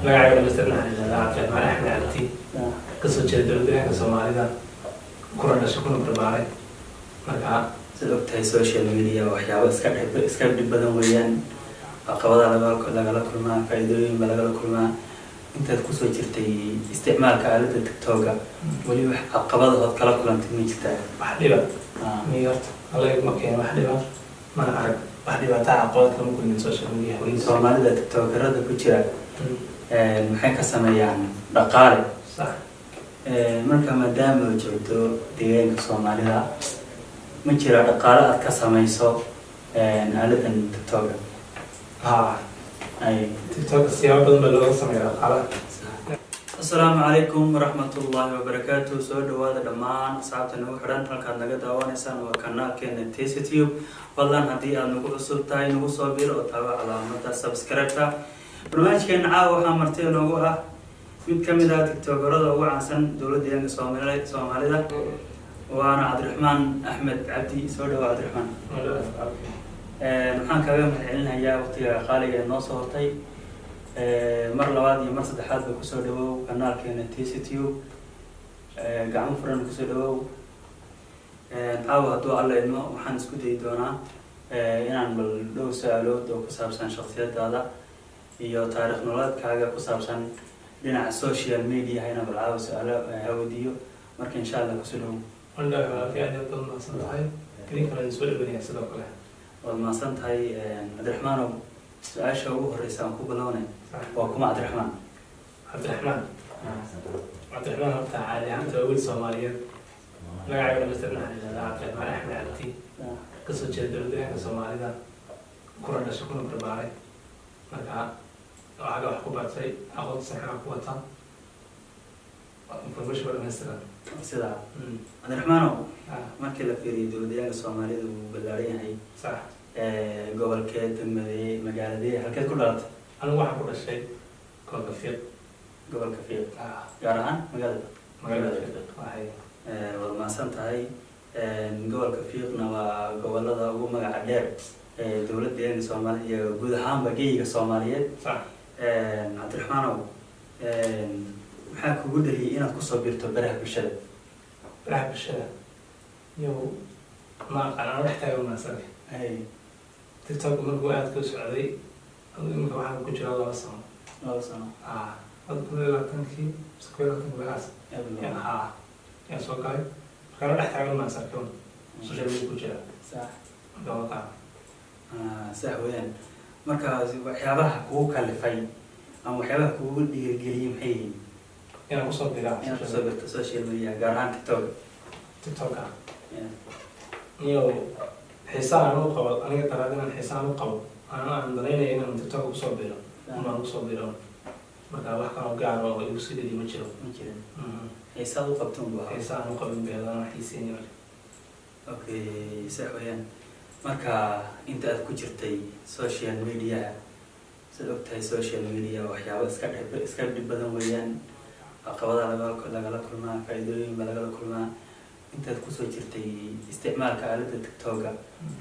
magacayga mastarna xariirada Cabdi Axmed Cabdi kasoo jeeda dowladda Soomaalida kuna dhashay kuna barbaaray marka sida ogtahay social media waxyaabo iska dhib badan weeyaan caqabadaha lagala kulmaa faa'iidooyin lagala kulmaa intaad ku soo jirtay isticmaalka aaladda TikTok-ga wali wax caqabadahood kala kulantay ma jirtaa wax dhiba miyart Allah ma keen wax dhiba ma arag wax dhibaato caqabad kama kulmin social media Soomaalida TikTok-garada ku jira maxay ka sameeyaan dhaqaale sax marka maadaama joogto deegaanka Soomaalida ma jira dhaqaale aad ka samayso aaladdan TikTok-ga ay TikTok siyaabo badan baa looga sameeyaa dhaqaale السلام عليكم ورحمة الله وبركاته سو دواada dhamaan asxaabta nagu xiran halkaad naga daawanaysaan waa kanaalkeena TC Tube fadlan haddii aad nagu cusub tahay nagu soo biir oo taaba calaamada subscribe-ka barnaamijkeena caawa waxaa marti noogu ah mid ka mid ah TikTok-garada ugu caansan dowladda Soomaalida waana Cabdiraxmaan Axmed Cabdi soo dhawaad Cabdiraxmaan waxaan kaaga mahadcelinayaa waqtiga qaaliga ee noo soo hortay mar labaad iyo mar saddexaad ba kusoo dhawow kanaalkeena TC Tube gacmo furan kusoo dhawow caawa hadduu alla idmo waxaan isku dayi doonaa inaan bal dhow su-aalood oo ku saabsan shakhsiyadaada iyo taariikh nololeedkaaga ku saabsan dhinaca social media inaan bal caawa su-aalo hawadiyo marka insha Allah kusoo dhawow waad mahadsan tahay Cabdiraxmaanow su-aasha ugu horeysa aan ku bilownay waa kuma Cabdiraxmaan horta caadi ahaanta waa wiil Soomaaliyeed magacayga mastarna xariirada Cabdi Axmed Cabdi kasoo jeeda dowladda Soomaalida kuna dhashay kuna barbaaray marka waxaa wax ku bartay aqoon sax ku wata information dhammaystiran sida Cabdiraxmaanow markii la fiiriyo dowladda Soomaalida uu ballaaran yahay sax gobolkeed magaaladii halkeed ku dhalatay anigu waxaan ku dhashay gobolka Fiiq gaar ahaan magaalada waxay waad mahadsan tahay gobolka Fiiqna waa gobolada ugu magaca dheer ee dowladda Soomaaliya iyo guud ahaanba geeyiga Soomaaliyeed Cabdiraxmaanow maxaa kugu dhaliyay inaad ku soo biirto baraha bulshada iyo ma aqaan wax tahay uma saray TikTok markuu aad ka socday imika waxaan ku jiraa 2 sano adku square balaas ya soo galay marka dhex taagan ma sarkoon social media ku jira sax dawada sax weeyaan marka waxyaabaha kugu kalifay ama waxyaabaha kugu dhiirigeliyay maxay yihiin inaan ku soo biirto social media gaar ahaan TikTok iyo حسان أنا قبل أنا ترى حسان قبل أنا دليل إن TikTok وصل بيرو ما وصل بيرو ما كان واحد كانوا قاعد يوصل لي مشرو حسان وقبتهم بها حسان وقبل بيرو أنا حسين يقول أوكي سهوين مركا أنت أذكرتي سوشيال ميديا سلوكتي سوشيال ميديا وحياة إسكاب بدن ويان عقبات لقلا كل ما فايدين لقلا كل ما أنت تكسر جرتي استعمالك آلة TikTok-ga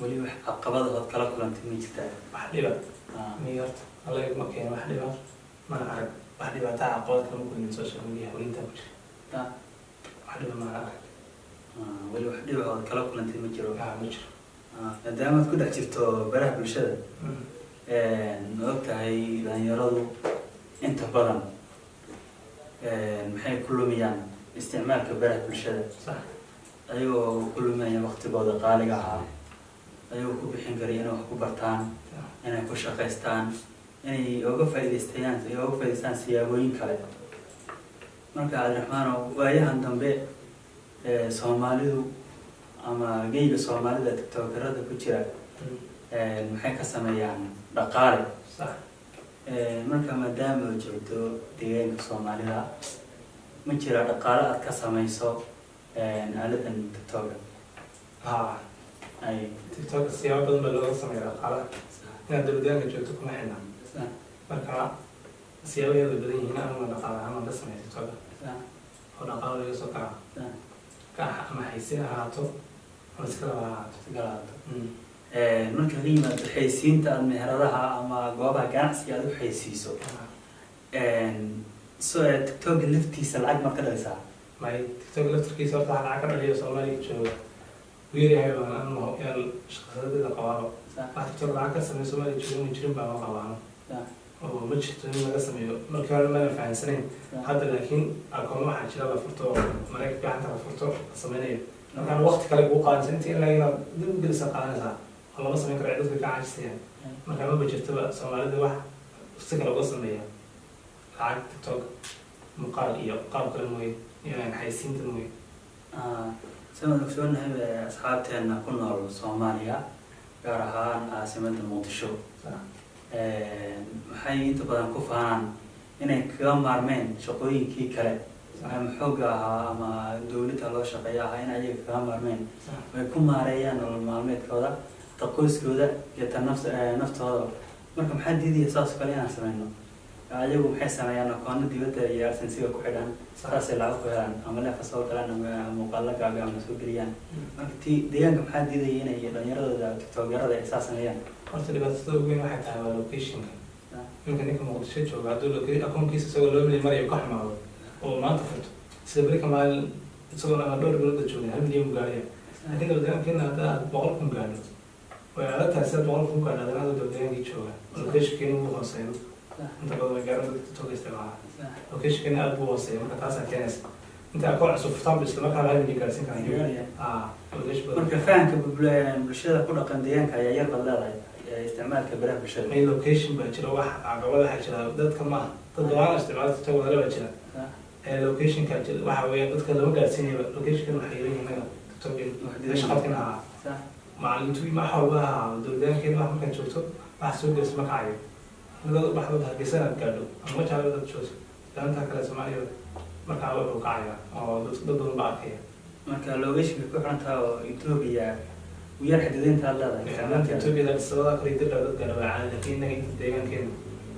wali wax caqabadahood kala kulantay ma jirtaa wax dhiba miyart Allah ma keen wax dhiba ma arag wax dhibaato caqabad kama kulmin social media inta ku jirta wax dhiba ma arag wali wax dhibahood kala kulantay ma jiro ma jiro maadaama aad ku dhex jirto baraha bulshada ma ogtahay dhalinyaradu inta badan maxay ku lumiyaan isticmaalka baraha bulshada ayagoo ku lumaya waqtigooda qaaliga ah ayagoo ku bixin karay inay wax ku bartaan inay ku shaqaystaan inay uga faa'iidaystaan siyaabooyin kale marka Cabdiraxmaanow waayahan dambe Soomaalidu ama geeyiga Soomaalida TikTok-garada ku jira maxay ka sameeyaan dhaqaale marka maadaama joogto deegaanka Soomaalida ma jira dhaqaale aad ka samayso aaladdan TikTok-ga ay TikTok siyaabo badan baa looga sameeyaa dhaqaale inaad dowladda joogto kuma xidhna marka siyaabo badan yihiin ama dhaqaale ama la sameeyo TikTok-ga oo dhaqaale laga soo ka ama haysi ahaato ama iska ahaato marka qiimaha xaysiinta aad meheradaha ama goobaha ganacsiga aad u xaysiiso tiktok laftiisa lacag ma ka dhalisaa may tiktok laftirkiisa horta waxaa lacag ka dhaliyo Soomaaliya jooga weerahay baan anoo yar shaqadeeda qabaano wax tiktok lacag ka sameeyo Soomaaliya jooga ma jirin baan qabaano oo ma jirto in laga sameeyo marka hore ma fahansaneyn hadda laakiin akoon waxaa jira la furto mareykanka gacanta la furto sameeyo marka waqti kale ugu qaadaysa intii in laga dib u gelisa qaadanaysa oo lama sameyn karo dadka ka caajisayaan marka ma jirto Soomaalida wax si kale uga sameeyo lacag tiktok muqaal iyo qaab kale mooy inaan haysiinta mooy سمعنا كسرنا هم أصحابنا كنا الصومالية كارهان عاصمة الموتشو. حي أنت بدنا كفان إنك كم مارمين شقوي كي كله. محوجها ما دولة الله شقياها هنا يجي كم مارمين. ويكون ماريان المعلومات كذا تقوس كذا يتنفس نفس هذا. مركم حد يدي أساس كلنا سمعنا. ayagu maxay sameeyaan aqoonada dibadda iyo arsensiga ku xidhan saasay lacag ku helaan ama la fasal kalena muuqaalo gaabi ama soo geliyaan marka deegaanka maxaa diidaya inay dhalinyarada tiktokerada ay saas sameeyaan horta dhibaatada ugu weyn waxay tahay waa locationka ninka Muqdisho jooga hadduu akoonkiisa isagoo loo milyan marayo ka xumaado oo maanta furto sida barika maalin isagoo aan dhowr bilood joogay 1 milyan gaariya laakiin deegaankeena hadda 100,000 gaari way aad tahay 100,000 gaari hadda deegaankii jooga locationkeena uu hooseeyo أنت قدر جارم تقول استماع. أوكي شو كنا أبو وصي ما كتاسع كناس. أنت أكون عصف طام بس لما كان هاي من جالسين كان يقول. وليش بدل. مركب فان بالشدة كنا قنديان كيا يرفض لا استعمال كبره بالشدة. أي لوكيشن بتشيله واحد عقبال حاجة ده كمان تدوان استعمال تسوي هذا بتشيله. لوكيشن كان واحد ويا بتكلم جالسين لوكيشن كانوا حيرين هنا تسوي. ليش خاطرنا. مع اليوتيوب ما حولها دولدان كده ما كان شفته بحسب اسمك عايب. هذا بحث هالجسنا كله أنا ما تعرف هذا الشيء لأن تأكل سماعي مركا ولا بقايا أو ضد الباقية مركا لو إيش بيكون عنها يوتيوبيا ويا حددين تهلا يعني يوتيوبيا ده السواق قريب تبدأ تقدر على لكن نجي تدين كين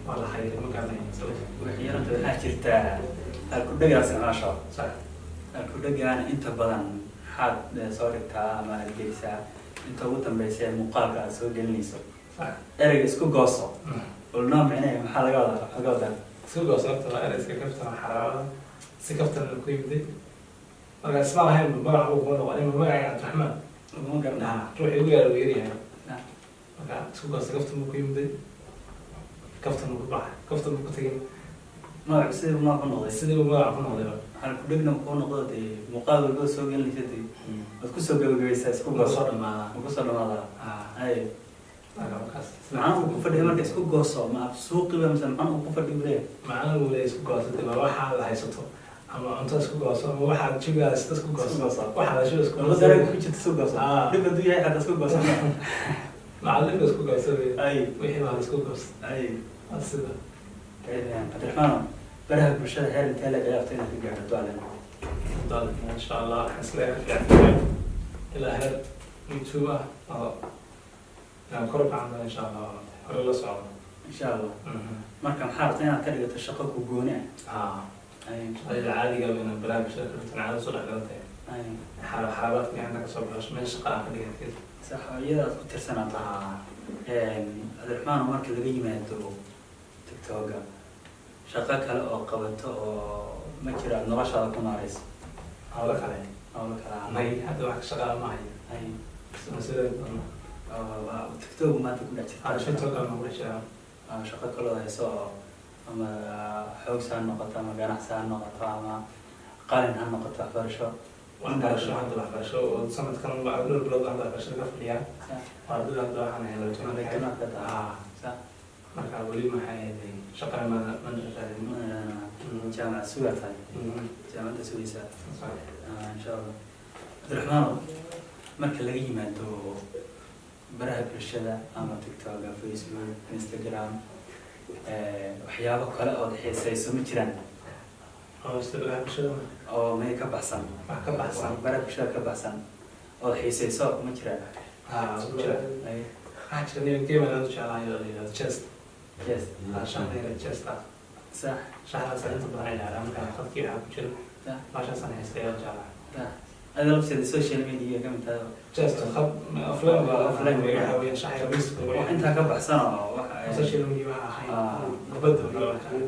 ولا خير ما كان يسوي وحيانا تبغى حكيت الكل جالس عشرة صح الكل جان أنت بدن حد صارتها مع الجلسة أنت وتم بس مقابلة سوي جلسة صح أرجع اسكو قصة قلنا معناه محل قاعد سوق وصلت أنا سكفت حرارة سكفت الكويب دي أنا أسمعها هم ما راح أقول وأنا ما معي عبد الرحمن مو قرنا تروح يقول يا ويري يعني نعم سوق سكفت الكويب دي كفت المقبع كفت المقتين ما بصير ما كنا السيد ما عرفنا هذا هل كلنا كنا قاعد مقابل بس سوق اللي تدي بس كل سوق جوي سوق وصل ما هذا أي معنا وكفر دي مركز كوب قصة مع سوق مثلا معنا وكفر دي بريه معنا ولا يسوق قصة تبى واحد هيسطه أما أنت سوق قصة واحد شو قاعد تسوق قصة واحد شو سوق قصة ده كل شيء تسوق قصة ده بدو يا حد تسوق قصة معلم تسوق قصة أي ويحيى ما تسوق قصة أي أصلا يعني عبد الرحمن برهك بالشهر هل تلاقي جافتين في قاعد تعلن ضل إن شاء الله حسنا إلى هذا يوتيوب كرب عندنا إن شاء الله ولا صعب إن شاء الله مركم حارتين كرجة الشقق وجونة أي العادي قبل إن بلاد بشكل تنعاد صلح قلتين حالات يعني عندك صباح من شقة كده كده صح إذا كنت سنة عبد الرحمن ومركز اللي ما يدو تيك توك شقق هلا أو قبته أو ما كره نراش هذا كنا عريس أقولك عليه ما هي هذا واحد شغال معي أي مثلا تيك توك ما تقول على شو توك أنا ولا شيء شقق كله يسوع أما حوس هالنقطة أما جناح هالنقطة أما قارن هالنقطة فرشة وعندها شو عندها فرشة وسمت كانوا بعدين البلاد عندها فرشة كفليها وعدوا عندها حنا هلا تنا كده صح مركب ولي ما حي شقة ما جامعة سويسرا جامعة سويسرا إن شاء الله عبد الرحمن مركز لقي ما تو براه بالشدة أما تيك توك فيسبوك إنستغرام وحيابك هلا أو دحيس يسمى ترند أو استغلال بالشدة أو ما يكبحسن كبحسن براه بالشدة كبحسن أو دحيس يسوق ما ترند وجرا أي actually الجيم أنا أدري على هاي chest يس عشان هي chest صح شهر سنة تبغى على مكان خد كذا بجرا عشان سنة يستيقظ على هذا لبس السوشيال ميديا كم ترى جالس خب أفلام أفلام حاوي شحية بيس وأنت كم سنة السوشيال ميديا حي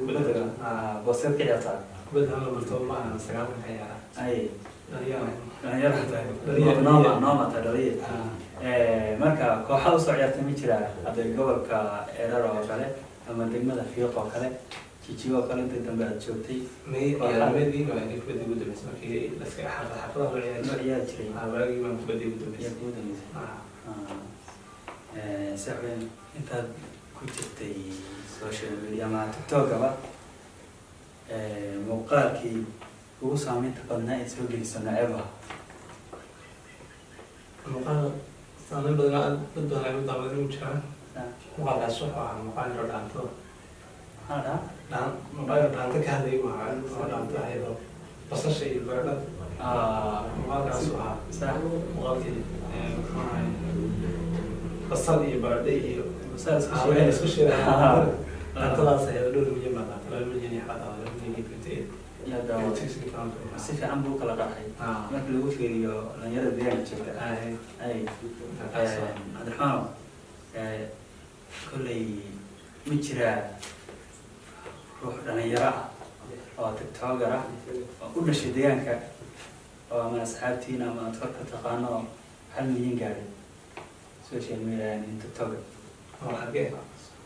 بدها بوستات كذا صار بدها أنا بلطو ما أنا سجال من حياة أي أيام نوما تدري marka kooxaha u socdaatay ma jira haday gobolka Erar oo kale ama degmada Fiiq oo kale Chichi oo kale inta dambe aad joogtay meedii waa inay kubadda ugu dambeysay markii la iska xafladaha loo ciyaari jiray waagii baan kubadda ugu dambeysay saxween intaad ku jirtay social media ama TikTok-ba muuqaalkii ugu saameynta badnaa ee soo gelisay naceeba muuqaal saameyn badan ay u daawadeen u jiraan muuqaalkaas wuxuu ahaa muuqaal yaro dhaanto muuqaal dhaanto ka hadlayay waa dhaanto ayadoo basasha iyo baradhada muuqaalkaas u ahaa muuqaalkii basal iyo baradho iyo isku shiilaan dhaantadaas ayada dhowr milyan baa dhaantay 2 milyan iyo xataa 2 milyan iyo inta si fiican buu kala dhacay markii lagu fiiriyo dhalinyarada deegaanka jirta Cabdiraxmaan kolley ma jira ruux dhalinyaro ah oo tiktoker ah oo u dhashay deegaanka oo ama asxaabtiin ama aad ka taqaano 1 milyan gaaray social media tiktoker oo xagee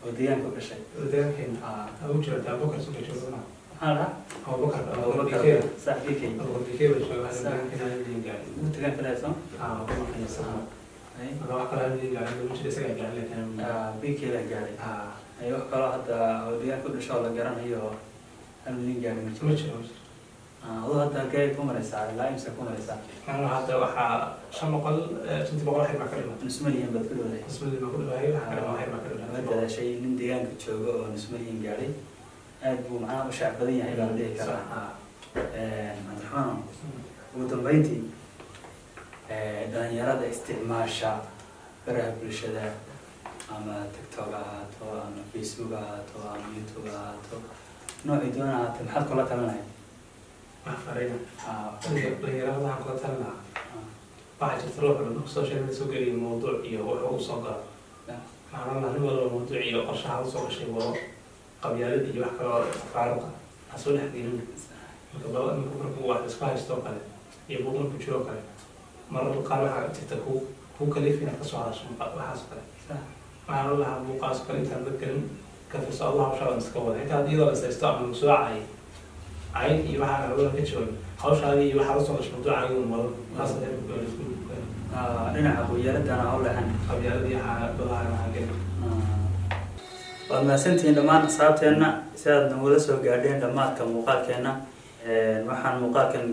oo deegaanka u dhashay u jira taabokar soo joogana هذا أبو بكر صح بيكي أبو بكر بشوف هذا كنا اللي قاعد متكلم في الاسم أبو بكر يسمع أنا واحد كلام اللي قاعد مش لسه قاعد لك أنا بيكي لا قاعد أيوة كلا حتى وديان كل شغل قرن هي هم اللي قاعد مش هو هذا جاي كم رسالة لا يمسك كم رسالة أنا هذا واحد شو مقال كنت بقول حي مكرمة نسميه بدكله ده نسميه بقول هاي حي مكرمة هذا شيء من ديان كتشوجو نسميه قاعد أبو معاه شعبية هي بعدين كذا مدحون ودبيتي دانيراد استعماشة برا بالشدة أما تيك توك أو أما فيسبوك أو أما يوتيوب أو نوع يدونا تمحط كلها تمنى ما فرينا دانيراد هم كلها تمنى بعد تروح السوشيال ميديا سوق الموضوع يوحو صقر معنا هو الموضوع يقرش على صقر شيء ورا qabyaalada iyo wax kale faaruqa asoo dhex gelin marka baa marka wax isku haysto kale iyo buuqan ku jiro kale marar qaar waxa jirta ku kaliifina ka soo hadasho waxaas kale waxaan lahaa buuqaas kale intaan dadkan ka fiirso Allah hawshaada iska wada inta iyadoo la saysto ama soo ay iyo waxa la ka joogo hawshaada iyo waxa la soo gasho mawduuca iyo maro taas ay dhinaca qabyaaladana hawlahan qabyaaladii waxa badaha xagee والماسنتين دمان أصحابتنا ساد نقول سو قاعدين دمات كمقال كنا waxaan muuqaalkan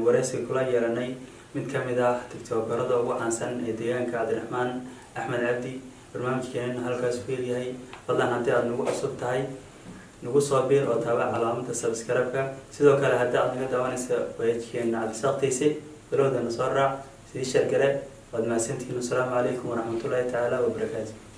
wareysi kula yeelanay mid ka mid ah tiktokerada ugu caansan ee deegaanka Cabdiraxmaan Axmed Cabdi barnaamijkeena halkaas ku yahay fadlan hadii aad nagu cusub tahay nagu soo biir oo taabac calaamadda subscribe-ka sidoo kale hadii aad naga daawanayso wajikeena cabdisaqtiisi bilowdana soo raac sidii shirkale wad maasantiin assalamu alaykum wa rahmatullahi ta'ala wa barakatuh